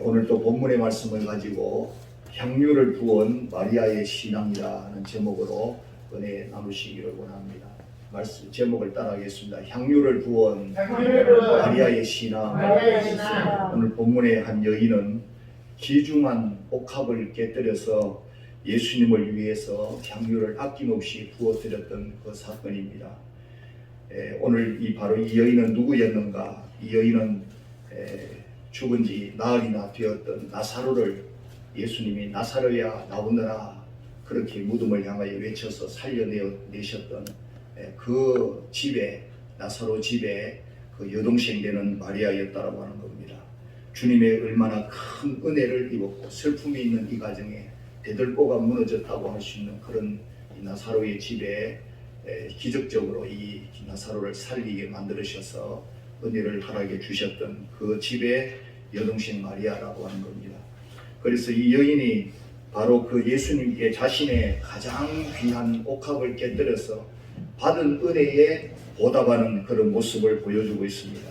오늘 또 본문의 말씀을 가지고 향유를 부은 마리아의 신앙이라는 제목으로 은혜 나누시기를 원합니다. 말씀 제목을 따라하겠습니다. 향유를 부은 마리아의 신앙. 오늘 본문의 한 여인은 귀중한 옥합을 깨뜨려서 예수님을 위해서 향유를 아낌없이 부어드렸던 그 사건입니다. 오늘 바로 이 여인은 누구였는가? 이 여인은 죽은 지 나흘이나 되었던 나사로를 예수님이 나사로야 나오너라 그렇게 무덤을 향하여 외쳐서 살려내셨던 그 집에, 나사로 집에 그 여동생 되는 마리아였다라고 하는 겁니다. 주님의 얼마나 큰 은혜를 입었고 슬픔이 있는 이 가정에 대들보가 무너졌다고 할 수 있는 그런 이 나사로의 집에 기적적으로 이 나사로를 살리게 만들으셔서 은혜를 허락해 주셨던 그 집의 여동생 마리아라고 하는 겁니다. 그래서 이 여인이 바로 그 예수님께 자신의 가장 귀한 옥합을 깨뜨려서 받은 은혜에 보답하는 그런 모습을 보여주고 있습니다.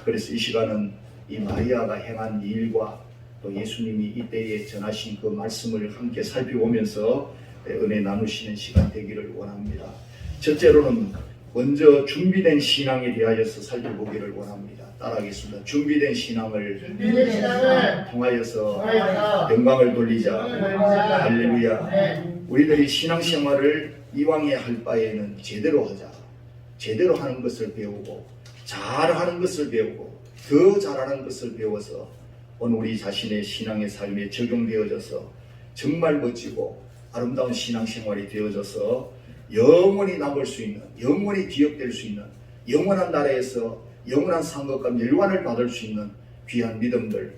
그래서 이 시간은 이 마리아가 행한 일과 또 예수님이 이때에 전하신 그 말씀을 함께 살펴보면서 은혜 나누시는 시간 되기를 원합니다. 첫째로는 먼저 준비된 신앙에 대하여서 살펴보기를 원합니다. 따라하겠습니다. 준비된 신앙을 통하여서 영광을 돌리자. 할렐루야. 우리들이 신앙생활을 이왕에 할 바에는 제대로 하자. 제대로 하는 것을 배우고 잘하는 것을 배우고 더 잘하는 것을 배워서 오늘 우리 자신의 신앙의 삶에 적용되어져서 정말 멋지고 아름다운 신앙생활이 되어져서 영원히 남을 수 있는, 영원히 기억될 수 있는, 영원한 나라에서 영원한 상급과 멸관을 받을 수 있는 귀한 믿음들,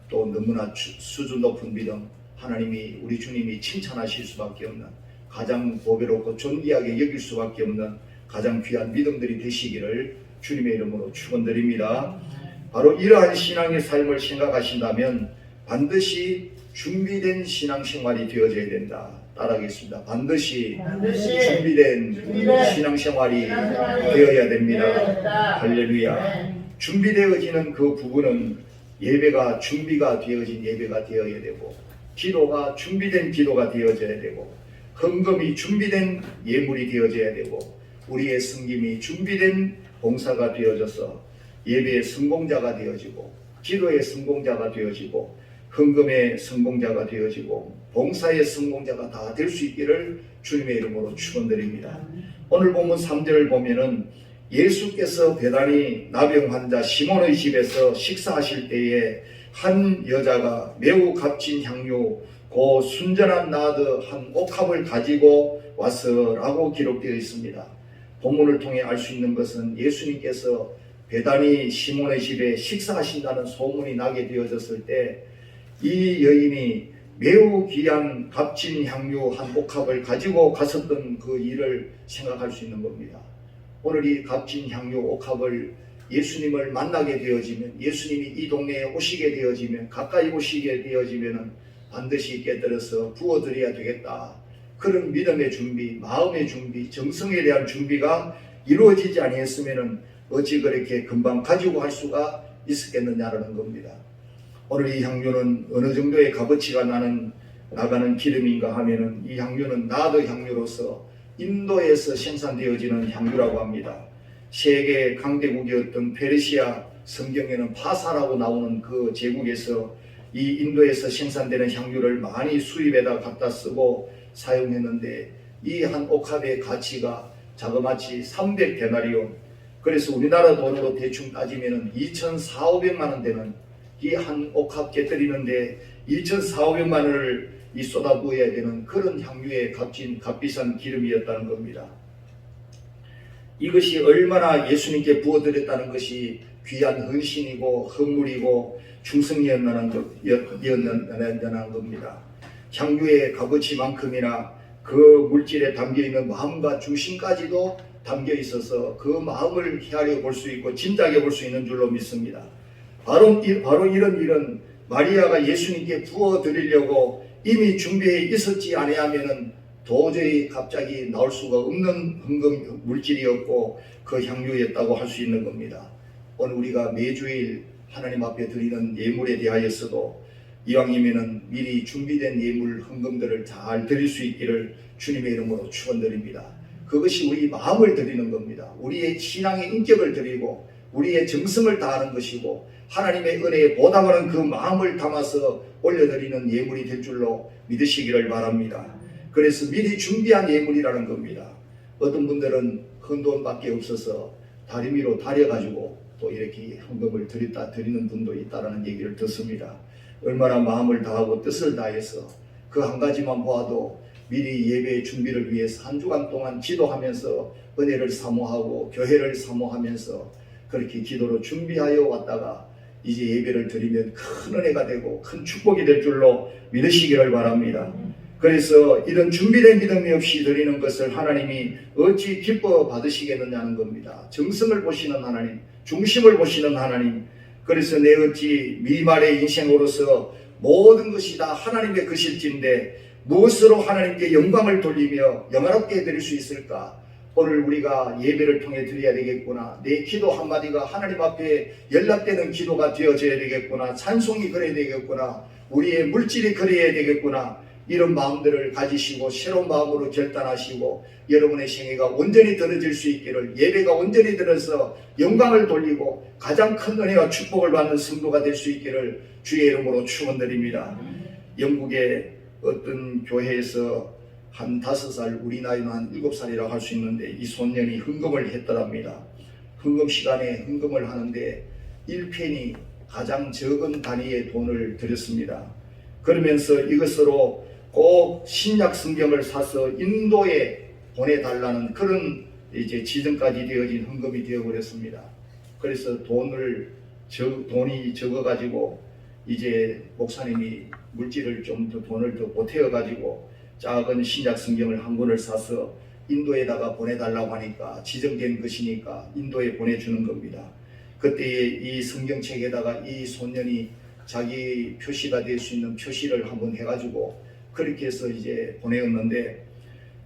또 너무나 수준 높은 믿음, 하나님이 우리 주님이 칭찬하실 수밖에 없는, 가장 보배롭고 존귀하게 여길 수밖에 없는 가장 귀한 믿음들이 되시기를 주님의 이름으로 축원드립니다. 바로 이러한 신앙의 삶을 생각하신다면 반드시 준비된 신앙생활이 되어져야 된다. 따라하겠습니다. 반드시 준비된 신앙생활이 되어야 됩니다. 할렐루야. 준비되어지는 그 부분은 예배가 준비가 되어진 예배가 되어야 되고, 기도가 준비된 기도가 되어져야 되고, 헌금이 준비된 예물이 되어져야 되고, 우리의 섬김이 준비된 봉사가 되어져서 예배의 성공자가 되어지고, 기도의 성공자가 되어지고, 헌금의 성공자가 되어지고, 봉사의 성공자가 다 될 수 있기를 주님의 이름으로 축원드립니다. 오늘 본문 3절을 보면은 예수께서 배단위 나병 환자 시몬의 집에서 식사하실 때에 한 여자가 매우 값진 향유 고 순전한 나드 한 옥합을 가지고 왔어라고 기록되어 있습니다. 본문을 통해 알 수 있는 것은 예수님께서 배단위 시몬의 집에 식사하신다는 소문이 나게 되어졌을 때 이 여인이 매우 귀한 값진 향유 한 옥합을 가지고 갔었던 그 일을 생각할 수 있는 겁니다. 오늘 이 값진 향유 옥합을 예수님을 만나게 되어지면, 예수님이 이 동네에 오시게 되어지면, 가까이 오시게 되어지면 반드시 깨뜨려서 부어드려야 되겠다. 그런 믿음의 준비, 마음의 준비, 정성에 대한 준비가 이루어지지 아니했으면 어찌 그렇게 금방 가지고 할 수가 있었겠느냐라는 겁니다. 오늘 이 향유는 어느 정도의 값어치가 나가는 기름인가 하면은 이 향유는 나드 향유로서 인도에서 생산되어지는 향유라고 합니다. 세계 강대국이었던 페르시아 성경에는 파사라고 나오는 그 제국에서 이 인도에서 생산되는 향유를 많이 수입에다 갖다 쓰고 사용했는데 이 한 옥합의 가치가 자그마치 300데나리온, 그래서 우리나라 돈으로 대충 따지면 2,400~500만 원 되는 이 한 옥합 깨뜨리는데 2,400~500만 원을 쏟아부어야 되는 그런 향유의 값비싼 기름이었다는 겁니다. 이것이 얼마나 예수님께 부어드렸다는 것이 귀한 헌신이고 헌물이고 충성이었다는 겁니다. 향유의 값어치만큼이나 그 물질에 담겨있는 마음과 중심까지도 담겨 있어서 그 마음을 헤아려 볼 수 있고 짐작해 볼 수 있는 줄로 믿습니다. 바로 이런 일은 마리아가 예수님께 부어드리려고 이미 준비해 있었지 아니하면은 도저히 갑자기 나올 수가 없는 헌금 물질이었고 그 향유였다고 할 수 있는 겁니다. 오늘 우리가 매주일 하나님 앞에 드리는 예물에 대하여서도 이왕이면은 미리 준비된 예물 헌금들을 잘 드릴 수 있기를 주님의 이름으로 축원드립니다. 그것이 우리 마음을 드리는 겁니다. 우리의 신앙의 인격을 드리고 우리의 정성을 다하는 것이고 하나님의 은혜에 보답하는 그 마음을 담아서 올려드리는 예물이 될 줄로 믿으시기를 바랍니다. 그래서 미리 준비한 예물이라는 겁니다. 어떤 분들은 큰 돈밖에 없어서 다리미로 다려가지고 또 이렇게 헌금을 드리는 분도 있다는 얘기를 듣습니다. 얼마나 마음을 다하고 뜻을 다해서 그 한 가지만 보아도 미리 예배의 준비를 위해서 한 주간 동안 기도하면서 은혜를 사모하고 교회를 사모하면서 그렇게 기도로 준비하여 왔다가 이제 예배를 드리면 큰 은혜가 되고 큰 축복이 될 줄로 믿으시기를 바랍니다. 그래서 이런 준비된 믿음이 없이 드리는 것을 하나님이 어찌 기뻐 받으시겠느냐는 겁니다. 정성을 보시는 하나님, 중심을 보시는 하나님. 그래서 내 어찌 미말의 인생으로서 모든 것이 다 하나님의 것일진데 무엇으로 하나님께 영광을 돌리며 영화롭게 드릴 수 있을까? 오늘 우리가 예배를 통해 드려야 되겠구나. 내 기도 한마디가 하나님 앞에 연락되는 기도가 되어져야 되겠구나. 찬송이 그래야 되겠구나. 우리의 물질이 그래야 되겠구나. 이런 마음들을 가지시고 새로운 마음으로 결단하시고 여러분의 생애가 온전히 드려질 수 있기를, 예배가 온전히 들어서 영광을 돌리고 가장 큰 은혜와 축복을 받는 성도가 될 수 있기를 주의 이름으로 축원드립니다. 영국의 어떤 교회에서 한 5살, 우리 나이는 한 7살이라고 할 수 있는데 이 소년이 헌금을 했더랍니다. 헌금 시간에 헌금을 하는데 1페니, 가장 적은 단위의 돈을 드렸습니다. 그러면서 이것으로 꼭 신약 성경을 사서 인도에 보내달라는 그런 이제 지정까지 되어진 헌금이 되어버렸습니다. 그래서 돈이 적어가지고 이제 목사님이 물질을 좀 더 돈을 더 보태어가지고 작은 신약 성경을 한 권을 사서 인도에다가 보내달라고 하니까 지정된 것이니까 인도에 보내주는 겁니다. 그때 이 성경책에다가 이 소년이 자기 표시가 될 수 있는 표시를 한번 해가지고 그렇게 해서 이제 보내었는데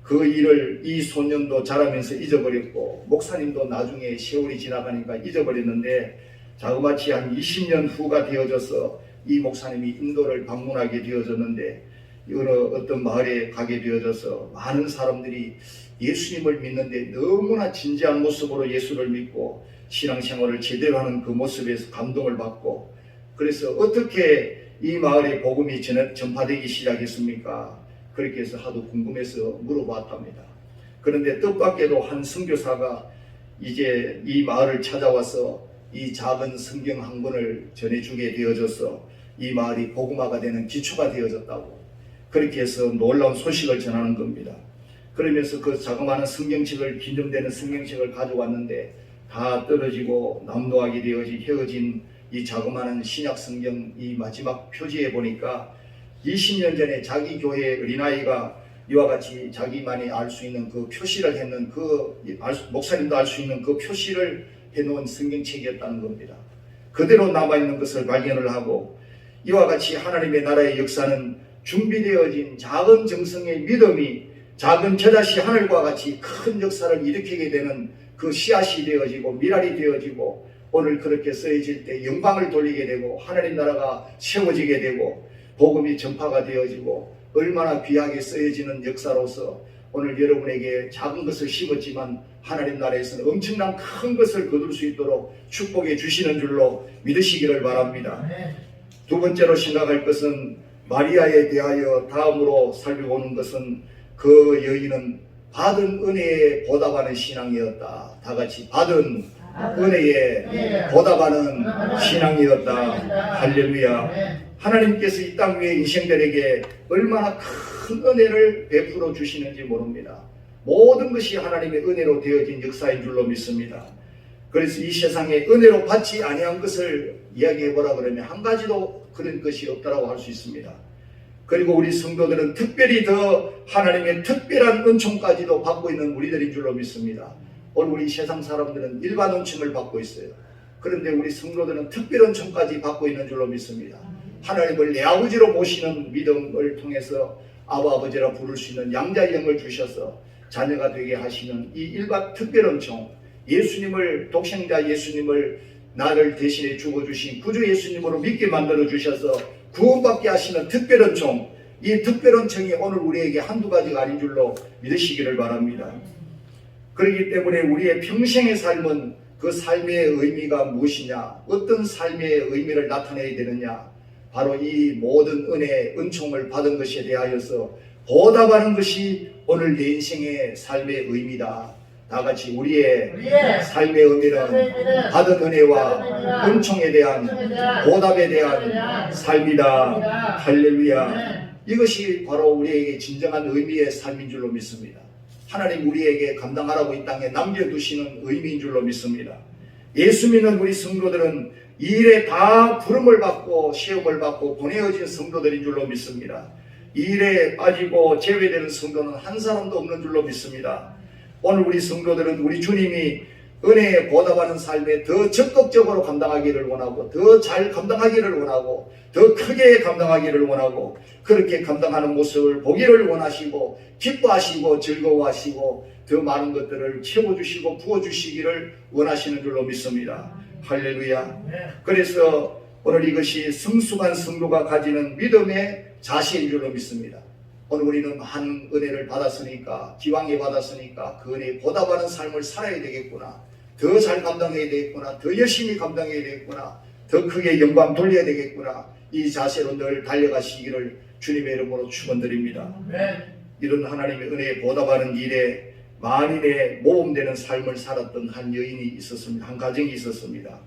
그 일을 이 소년도 자라면서 잊어버렸고 목사님도 나중에 세월이 지나가니까 잊어버렸는데 자그마치 한 20년 후가 되어져서 이 목사님이 인도를 방문하게 되어졌는데 어떤 마을에 가게 되어져서 많은 사람들이 예수님을 믿는데 너무나 진지한 모습으로 예수를 믿고 신앙생활을 제대로 하는 그 모습에서 감동을 받고 그래서 어떻게 이 마을에 복음이 전파되기 시작했습니까? 그렇게 해서 하도 궁금해서 물어봤답니다. 그런데 뜻밖에도 한 선교사가 이제 이 마을을 찾아와서 이 작은 성경 한 권을 전해주게 되어져서 이 마을이 복음화가 되는 기초가 되어졌다고 그렇게 해서 놀라운 소식을 전하는 겁니다. 그러면서 그 자그마한 성경책을 기념되는 성경책을 가져왔는데 다 떨어지고 남노하게 헤어진 이 자그마한 신약 성경 이 마지막 표지에 보니까 20년 전에 자기 교회 어린아이가 이와 같이 자기만이 알 수 있는 그 표시를 했는 목사님도 알 수 있는 그 표시를 해놓은 성경책이었다는 겁니다. 그대로 남아있는 것을 발견을 하고 이와 같이 하나님의 나라의 역사는 준비되어진 작은 정성의 믿음이 작은 겨자씨 하늘과 같이 큰 역사를 일으키게 되는 그 씨앗이 되어지고 미랄이 되어지고 오늘 그렇게 쓰여질 때 영광을 돌리게 되고 하나님 나라가 세워지게 되고 복음이 전파가 되어지고 얼마나 귀하게 쓰여지는 역사로서 오늘 여러분에게 작은 것을 심었지만 하나님 나라에서는 엄청난 큰 것을 거둘 수 있도록 축복해 주시는 줄로 믿으시기를 바랍니다. 두 번째로 생각할 것은 마리아에 대하여 다음으로 살펴보는 것은 그 여인은 받은 은혜에 보답하는 신앙이었다. 다 같이 받은 은혜에 보답하는 신앙이었다. 할렐루야. 하나님께서 이 땅 위에 인생들에게 얼마나 큰 은혜를 베풀어 주시는지 모릅니다. 모든 것이 하나님의 은혜로 되어진 역사인 줄로 믿습니다. 그래서 이 세상에 은혜로 받지 아니한 것을 이야기해보라 그러면 한 가지도 그런 것이 없다고 할 수 있습니다. 그리고 우리 성도들은 특별히 더 하나님의 특별한 은총까지도 받고 있는 우리들인 줄로 믿습니다. 오늘 우리 세상 사람들은 일반 은총을 받고 있어요. 그런데 우리 성도들은 특별 은총까지 받고 있는 줄로 믿습니다. 하나님을 내 아버지로 모시는 믿음을 통해서 아버지라 부를 수 있는 양자의 영을 주셔서 자녀가 되게 하시는 이 일반 특별 은총, 예수님을 독생자 예수님을 나를 대신에 죽어주신 구주 예수님으로 믿게 만들어 주셔서 구원받게 하시는 특별한 총, 이 특별한 총이 오늘 우리에게 한두 가지가 아닌 줄로 믿으시기를 바랍니다. 그렇기 때문에 우리의 평생의 삶은 그 삶의 의미가 무엇이냐, 어떤 삶의 의미를 나타내야 되느냐, 바로 이 모든 은혜, 은총을 받은 것에 대하여서 보답하는 것이 오늘 내 인생의 삶의 의미다. 다같이 우리의 삶의 의미는 받은 은혜와 은총에 대한 보답에 대한 삶이다. 할렐루야. 이것이 바로 우리에게 진정한 의미의 삶인 줄로 믿습니다. 하나님 우리에게 감당하라고 이 땅에 남겨두시는 의미인 줄로 믿습니다. 예수 믿는 우리 성도들은 이 일에 다 부름을 받고 시험을 받고 보내어진 성도들인 줄로 믿습니다. 이 일에 빠지고 제외되는 성도는 한 사람도 없는 줄로 믿습니다. 오늘 우리 성도들은 우리 주님이 은혜에 보답하는 삶에 더 적극적으로 감당하기를 원하고, 더 잘 감당하기를 원하고, 더 크게 감당하기를 원하고, 그렇게 감당하는 모습을 보기를 원하시고, 기뻐하시고 즐거워하시고, 더 많은 것들을 채워주시고 부어주시기를 원하시는 줄로 믿습니다. 할렐루야. 그래서 오늘 이것이 성숙한 성도가 가지는 믿음의 자세인 줄로 믿습니다. 오늘 우리는 많은 은혜를 받았으니까, 기왕에 받았으니까 그 은혜에 보답하는 삶을 살아야 되겠구나, 더 잘 감당해야 되겠구나, 더 열심히 감당해야 되겠구나, 더 크게 영광 돌려야 되겠구나, 이 자세로 늘 달려가시기를 주님의 이름으로 축원드립니다. 이런 하나님의 은혜에 보답하는 일에 만인의 모험되는 삶을 살았던 한 여인이 있었습니다. 한 가정이 있었습니다.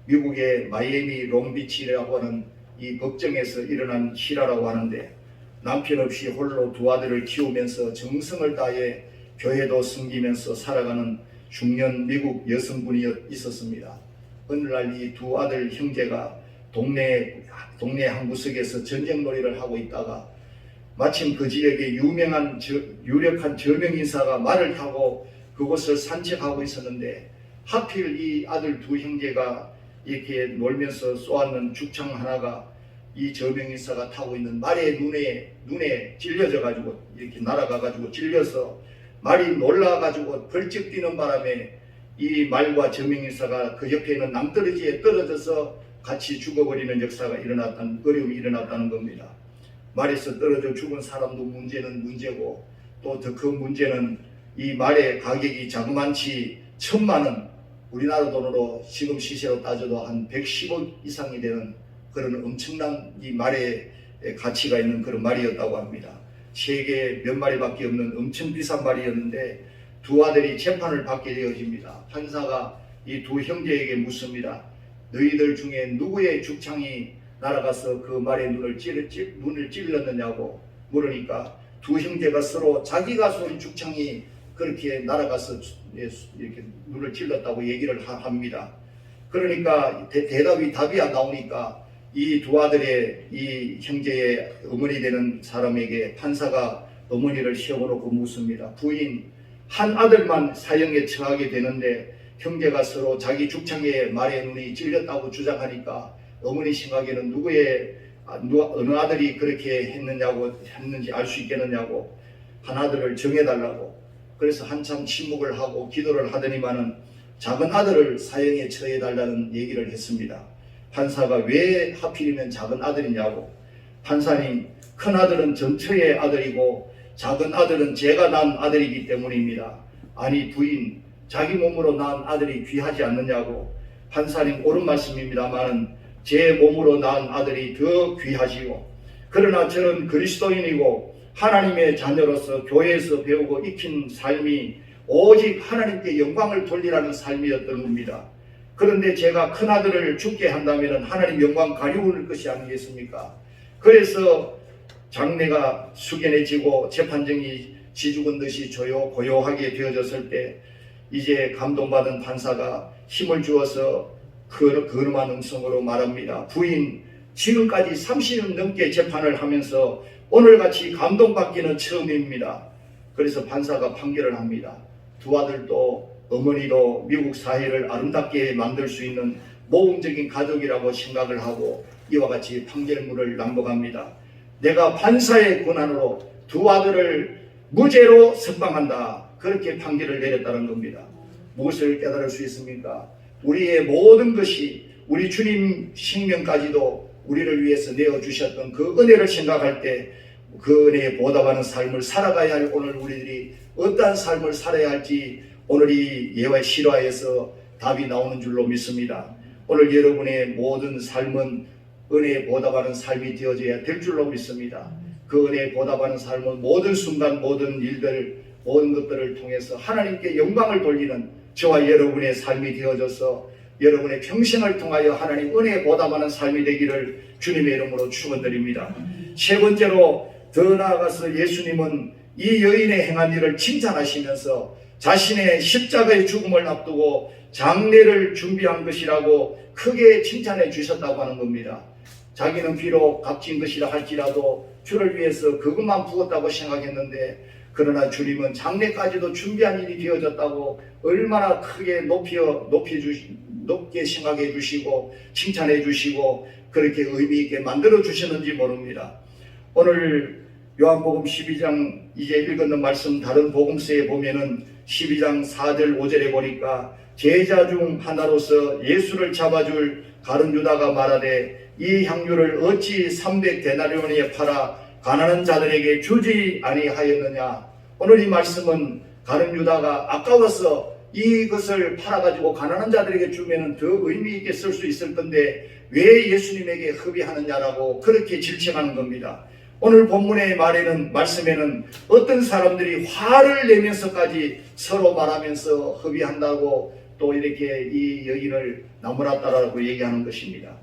미국의 마이애미 롱비치라고 하는 이 법정에서 일어난 실화라고 하는데, 남편 없이 홀로 두 아들을 키우면서 정성을 다해 교회도 섬기면서 살아가는 중년 미국 여성분이 있었습니다. 어느 날 이 두 아들 형제가 동네 한 구석에서 전쟁놀이를 하고 있다가 마침 그 지역에 유력한 저명인사가 말을 타고 그곳을 산책하고 있었는데, 하필 이 아들 두 형제가 이렇게 놀면서 쏘았는 죽창 하나가 이 저명인사가 타고 있는 말의 눈에 찔려져 가지고 이렇게 날아가 가지고 찔려서 말이 놀라 가지고 벌쩍 뛰는 바람에 이 말과 저명인사가 그 옆에 있는 낭떠러지에 떨어져서 같이 죽어버리는 역사가 일어났다는, 어려움이 일어났다는 겁니다. 말에서 떨어져 죽은 사람도 문제는 문제고, 또 더 큰 문제는 이 말의 가격이 자그만치 1,000만 원, 우리나라 돈으로 지금 시세로 따져도 한 110억 이상이 되는 그런 엄청난 이 말의 가치가 있는 그런 말이었다고 합니다. 세계 몇 마리밖에 없는 엄청 비싼 말이었는데, 두 아들이 재판을 받게 되어집니다. 판사가 이 두 형제에게 묻습니다. 너희들 중에 누구의 죽창이 날아가서 그 말의 눈을 찔렀느냐고 물으니까, 두 형제가 서로 자기가 쏜 죽창이 그렇게 날아가서 이렇게 눈을 찔렀다고 얘기를 합니다. 그러니까 답이 안 나오니까 이 두 아들의 이 형제의 어머니 되는 사람에게 판사가 어머니를 세워놓고 묻습니다. 부인, 한 아들만 사형에 처하게 되는데 형제가 서로 자기 죽창에 말의 눈이 찔렸다고 주장하니까 어머니 생각에는 어느 아들이 그렇게 했는지 알 수 있겠느냐고 한 아들을 정해달라고. 그래서 한참 침묵을 하고 기도를 하더니만은 작은 아들을 사형에 처해달라는 얘기를 했습니다. 판사가 왜 하필이면 작은 아들이냐고. 판사님, 큰 아들은 전처의 아들이고 작은 아들은 제가 낳은 아들이기 때문입니다. 아니 부인, 자기 몸으로 낳은 아들이 귀하지 않느냐고. 판사님, 옳은 말씀입니다만 제 몸으로 낳은 아들이 더 귀하지요. 그러나 저는 그리스도인이고 하나님의 자녀로서 교회에서 배우고 익힌 삶이 오직 하나님께 영광을 돌리라는 삶이었던 겁니다. 그런데 제가 큰 아들을 죽게 한다면 하나님 영광 가리울 것이 아니겠습니까? 그래서 장례가 숙연해지고 재판정이 지죽은 듯이 고요하게 되어졌을 때 이제 감동받은 판사가 힘을 주어서 근엄한 음성으로 말합니다. 부인, 지금까지 30년 넘게 재판을 하면서 오늘같이 감동받기는 처음입니다. 그래서 판사가 판결을 합니다. 두 아들도 어머니도 미국 사회를 아름답게 만들 수 있는 모범적인 가족이라고 생각을 하고 이와 같이 판결문을 낭독합니다. 내가 판사의 권한으로 두 아들을 무죄로 석방한다. 그렇게 판결을 내렸다는 겁니다. 무엇을 깨달을 수 있습니까? 우리의 모든 것이 우리 주님 생명까지도 우리를 위해서 내어주셨던 그 은혜를 생각할 때 그 은혜에 보답하는 삶을 살아가야 할 오늘 우리들이 어떠한 삶을 살아야 할지 오늘 이 예화 실화에서 답이 나오는 줄로 믿습니다. 오늘 여러분의 모든 삶은 은혜에 보답하는 삶이 되어져야 될 줄로 믿습니다. 그 은혜에 보답하는 삶은 모든 순간 모든 일들 모든 것들을 통해서 하나님께 영광을 돌리는 저와 여러분의 삶이 되어져서 여러분의 평생을 통하여 하나님 은혜에 보답하는 삶이 되기를 주님의 이름으로 축원드립니다. 세 번째로 더 나아가서 예수님은 이 여인의 행한 일을 칭찬하시면서 자신의 십자가의 죽음을 앞두고 장례를 준비한 것이라고 크게 칭찬해 주셨다고 하는 겁니다. 자기는 비록 값진 것이라 할지라도 주를 위해서 그것만 부었다고 생각했는데 그러나 주님은 장례까지도 준비한 일이 되어졌다고 얼마나 크게 높게 생각해 주시고 칭찬해 주시고 그렇게 의미 있게 만들어 주시는지 모릅니다. 오늘 요한복음 12장 이제 읽었는 말씀 다른 복음서에 보면은 12장 4절 5절에 보니까 제자 중 하나로서 예수를 잡아줄 가룟 유다가 말하되 이 향유를 어찌 300데나리온에 팔아 가난한 자들에게 주지 아니하였느냐. 오늘 이 말씀은 가룟 유다가 아까워서 이것을 팔아가지고 가난한 자들에게 주면 더 의미 있게 쓸 수 있을 건데 왜 예수님에게 허비하느냐라고 그렇게 질책하는 겁니다. 오늘 본문의 말씀에는 어떤 사람들이 화를 내면서까지 서로 말하면서 허비한다고 또 이렇게 이 여인을 나무랐다라고 얘기하는 것입니다.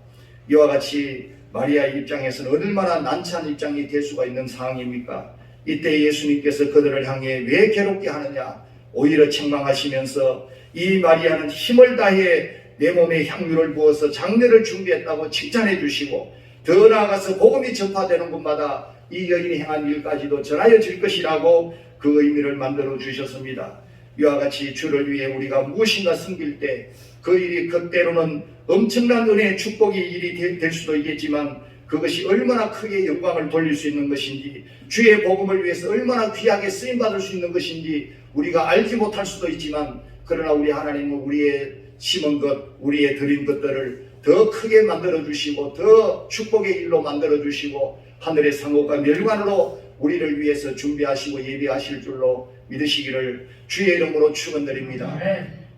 이와 같이 마리아의 입장에서는 얼마나 난처한 입장이 될 수가 있는 상황입니까? 이때 예수님께서 그들을 향해 왜 괴롭게 하느냐 오히려 책망하시면서 이 마리아는 힘을 다해 내 몸에 향유를 부어서 장례를 준비했다고 칭찬해 주시고 더 나아가서 복음이 전파되는 곳마다 이 여인이 행한 일까지도 전하여질 것이라고 그 의미를 만들어 주셨습니다. 이와 같이 주를 위해 우리가 무엇인가 섬길 때 그 일이 그때로는 엄청난 은혜의 축복의 일이 될 수도 있겠지만 그것이 얼마나 크게 영광을 돌릴 수 있는 것인지 주의 복음을 위해서 얼마나 귀하게 쓰임받을 수 있는 것인지 우리가 알지 못할 수도 있지만 그러나 우리 하나님은 우리의 심은 것 우리의 드린 것들을 더 크게 만들어 주시고 더 축복의 일로 만들어 주시고 하늘의 상급과 멸관으로 우리를 위해서 준비하시고 예비하실 줄로 믿으시기를 주의 이름으로 축원드립니다.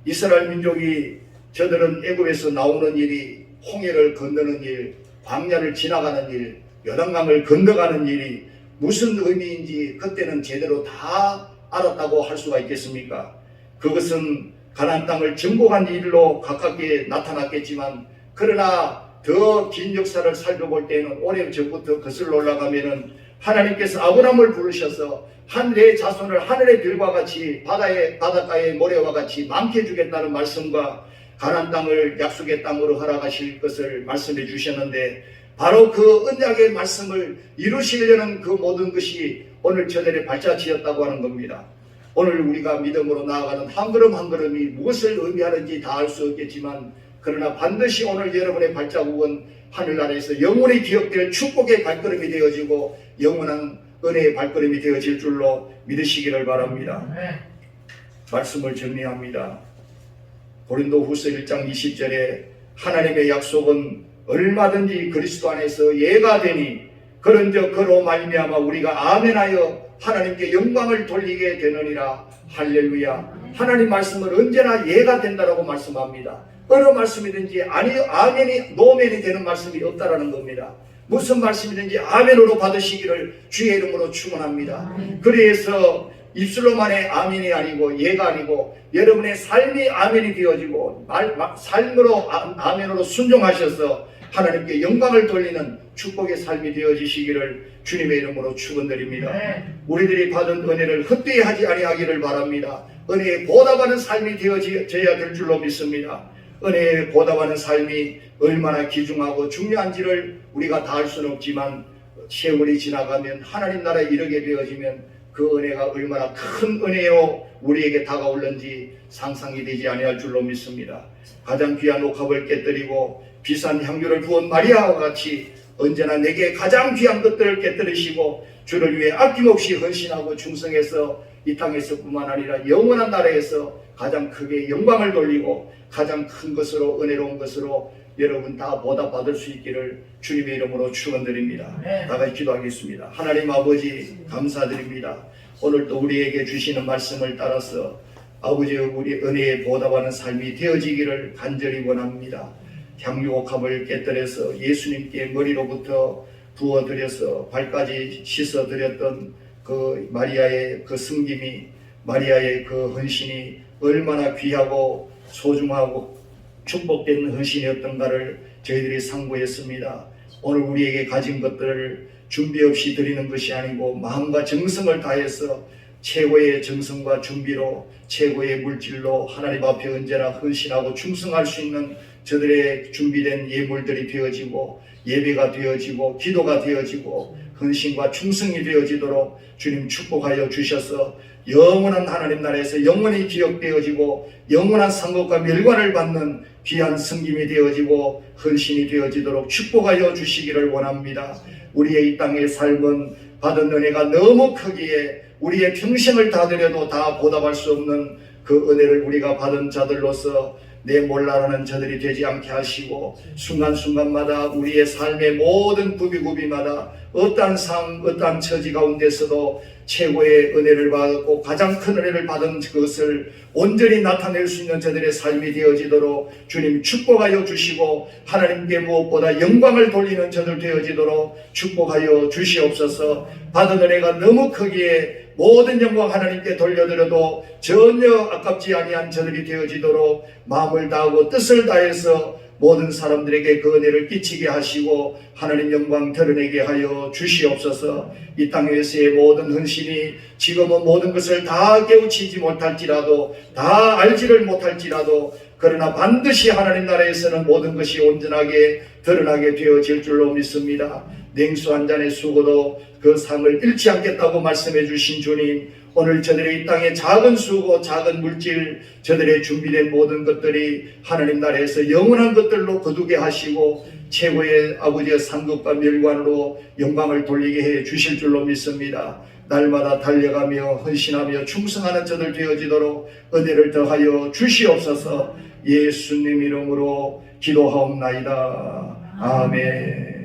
이스라엘 민족이 저들은 애굽에서 나오는 일이 홍해를 건너는 일, 광야를 지나가는 일, 요단강을 건너가는 일이 무슨 의미인지 그때는 제대로 다 알았다고 할 수가 있겠습니까? 그것은 가나안 땅을 정복한 일로 가깝게 나타났겠지만 그러나 더 긴 역사를 살펴볼 때는 오래 전부터 거슬러 올라가면은 하나님께서 아브라함을 부르셔서 내 자손을 하늘의 별과 같이 바닷가의 모래와 같이 많게 주겠다는 말씀과 가나안 땅을 약속의 땅으로 허락하실 것을 말씀해 주셨는데 바로 그 언약의 말씀을 이루시려는 그 모든 것이 오늘 저들의 발자취였다고 하는 겁니다. 오늘 우리가 믿음으로 나아가는 한 걸음 한 걸음이 무엇을 의미하는지 다 알 수 없겠지만 그러나 반드시 오늘 여러분의 발자국은 하늘나라에서 영원히 기억될 축복의 발걸음이 되어지고 영원한 은혜의 발걸음이 되어질 줄로 믿으시기를 바랍니다. 말씀을 정리합니다. 고린도후서 1장 20절에 하나님의 약속은 얼마든지 그리스도 안에서 예가 되니 그런즉 그로 말미암아 우리가 아멘하여 하나님께 영광을 돌리게 되느니라. 할렐루야. 하나님 말씀은 언제나 예가 된다라고 말씀합니다. 어느 말씀이든지 아멘이 노멘이 되는 말씀이 없다라는 겁니다. 무슨 말씀이든지 아멘으로 받으시기를 주의 이름으로 축원합니다. 그래서 입술로만의 아멘이 아니고 예가 아니고 여러분의 삶이 아멘이 되어지고 삶으로 아멘으로 순종하셔서 하나님께 영광을 돌리는 축복의 삶이 되어지시기를 주님의 이름으로 축원드립니다. 우리들이 받은 은혜를 헛되이 하지 아니하기를 바랍니다. 은혜에 보답하는 삶이 되어져야 될 줄로 믿습니다. 은혜에 보답하는 삶이 얼마나 귀중하고 중요한지를 우리가 다 알 수는 없지만 세월이 지나가면 하나님 나라에 이르게 되어지면 그 은혜가 얼마나 큰 은혜로 우리에게 다가올는지 상상이 되지 아니할 줄로 믿습니다. 가장 귀한 옥합을 깨뜨리고 비싼 향유를 부은 마리아와 같이 언제나 내게 가장 귀한 것들을 깨뜨리시고 주를 위해 아낌없이 헌신하고 충성해서 이 땅에서뿐만 아니라 영원한 나라에서 가장 크게 영광을 돌리고 가장 큰 것으로 은혜로운 것으로 여러분 다 보답받을 수 있기를 주님의 이름으로 축원드립니다. 다 같이 기도하겠습니다. 하나님 아버지 감사드립니다. 오늘도 우리에게 주시는 말씀을 따라서 아버지 우리 은혜에 보답하는 삶이 되어지기를 간절히 원합니다. 향유옥합을 깨뜨려서 예수님께 머리로부터 부어드려서 발까지 씻어드렸던 그 마리아의 그 섬김이, 마리아의 그 헌신이 얼마나 귀하고 소중하고 축복된 헌신이었던가를 저희들이 상고했습니다. 오늘 우리에게 가진 것들을 준비 없이 드리는 것이 아니고 마음과 정성을 다해서 최고의 정성과 준비로 최고의 물질로 하나님 앞에 언제나 헌신하고 충성할 수 있는 저들의 준비된 예물들이 되어지고 예배가 되어지고 기도가 되어지고 헌신과 충성이 되어지도록 주님 축복하여 주셔서 영원한 하나님 나라에서 영원히 기억되어지고 영원한 상급과 멸관을 받는 귀한 섬김이 되어지고 헌신이 되어지도록 축복하여 주시기를 원합니다. 우리의 이 땅의 삶은 받은 은혜가 너무 크기에 우리의 평생을 다 드려도 다 보답할 수 없는 그 은혜를 우리가 받은 자들로서 내 몰라라는 자들이 되지 않게 하시고 순간순간마다 우리의 삶의 모든 구비구비마다 어떠한 상황, 어떠한 처지 가운데서도 최고의 은혜를 받고 가장 큰 은혜를 받은 그것을 온전히 나타낼 수 있는 저들의 삶이 되어지도록 주님 축복하여 주시고 하나님께 무엇보다 영광을 돌리는 저들 되어지도록 축복하여 주시옵소서. 받은 은혜가 너무 크기에 모든 영광 하나님께 돌려드려도 전혀 아깝지 아니한 저들이 되어지도록 마음을 다하고 뜻을 다해서 모든 사람들에게 그 은혜를 끼치게 하시고 하나님 영광 드러내게 하여 주시옵소서. 이 땅에서의 모든 헌신이 지금은 모든 것을 다 깨우치지 못할지라도 다 알지를 못할지라도 그러나 반드시 하나님 나라에서는 모든 것이 온전하게 드러나게 되어질 줄로 믿습니다. 냉수 한 잔의 수고도 그 상을 잃지 않겠다고 말씀해 주신 주님, 오늘 저들의 이 땅의 작은 수고, 작은 물질, 저들의 준비된 모든 것들이 하나님 나라에서 영원한 것들로 거두게 하시고 최고의 아버지의 상급과 멸관으로 영광을 돌리게 해 주실 줄로 믿습니다. 날마다 달려가며 헌신하며 충성하는 저들 되어지도록 은혜를 더하여 주시옵소서. 예수님 이름으로 기도하옵나이다. 아멘.